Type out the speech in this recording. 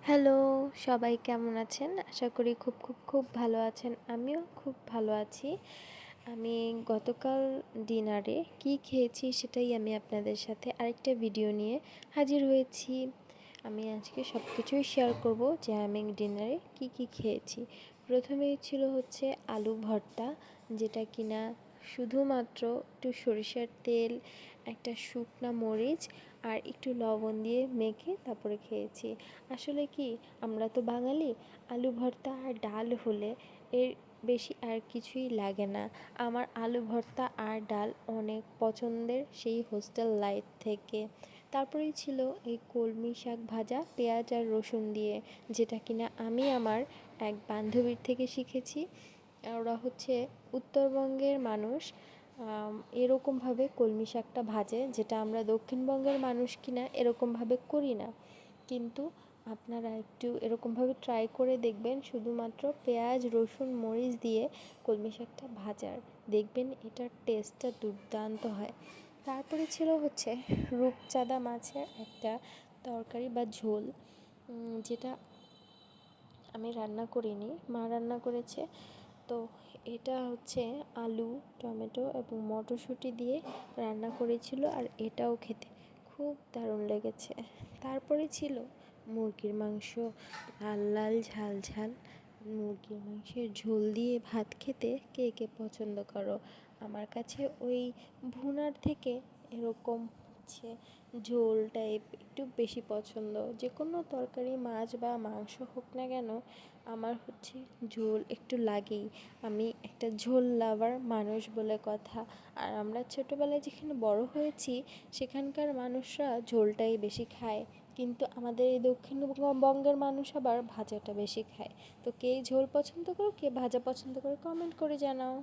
Hello, সবাই কেমন আছেন? আশা করি খুব ভালো আছেন। আমিও খুব ভালো আছি। আমি গতকাল ডিনারে কি খেয়েছি সেটাই আমি আপনাদের সাথে আরেকটা ভিডিও নিয়ে হাজির হয়েছি। আমি আজকে সব কিছুই শেয়ার করব যে আমি ডিনারে কি খেয়েছি। প্রথমেই ছিল হচ্ছে আলু ভর্তা, যেটা কিনা শুধুমাত্র একটু সরিষার তেল, একটা শুকনা মরিচ আর একটু লবণ দিয়ে মেখে তারপরে খেয়েছি। আসলে কি, আমরা তো বাঙালি, আলু ভর্তা আর ডাল হলে এর বেশি আর কিছুই লাগে না। আমার আলু ভর্তা আর ডাল অনেক পছন্দের, সেই হোস্টেল লাইফ থেকে। তারপরেই ছিল এই কলমি শাক ভাজা পেঁয়াজ আর রসুন দিয়ে, যেটা কিনা আমি আমার এক বান্ধবীর থেকে শিখেছি। ওরা হচ্ছে উত্তরবঙ্গের মানুষ। এরকমভাবে কলমি শাকটা ভাজে, যেটা আমরা দক্ষিণবঙ্গের মানুষ কিনা এরকমভাবে করি না। কিন্তু আপনারা একটু এরকমভাবে ট্রাই করে দেখবেন, শুধুমাত্র পেঁয়াজ রসুন মরিচ দিয়ে কলমি শাকটা ভাজার, দেখবেন এটার টেস্টটা দুর্দান্ত হয়। তারপরে ছিল হচ্ছে রূপচাঁদা মাছের একটা তরকারি বা ঝোল, যেটা আমি রান্না করিনি, মা রান্না করেছে। তো এটা হচ্ছে আলু টমেটো এবং মটরশুঁটি দিয়ে রান্না করেছিল, আর এটাও খেতে খুব দারুণ লেগেছে। তারপরে ছিল মুরগির মাংস, লাল লাল ঝাল ঝাল মুরগির মাংসের ঝোল দিয়ে ভাত খেতে কে কে পছন্দ করো? আমার কাছে ওই ভুনার থেকে এরকম হচ্ছে ঝোল টাইপ একটু বেশি পছন্দ। যে কোনো তরকারি মাছ বা মাংস হোক না কেন, আমার হচ্ছে ঝোল একটু লাগেই। আমি একটা ঝোল লাভার মানুষ বলে কথা। আর আমরা ছোটোবেলায় যেখানে বড় হয়েছি সেখানকার মানুষরা ঝোলটাই বেশি খায়, কিন্তু আমাদের এই দক্ষিণবঙ্গের মানুষ আবার ভাজাটা বেশি খায়। তো কে ঝোল পছন্দ করো কে ভাজা পছন্দ করে, কমেন্ট করে জানাও।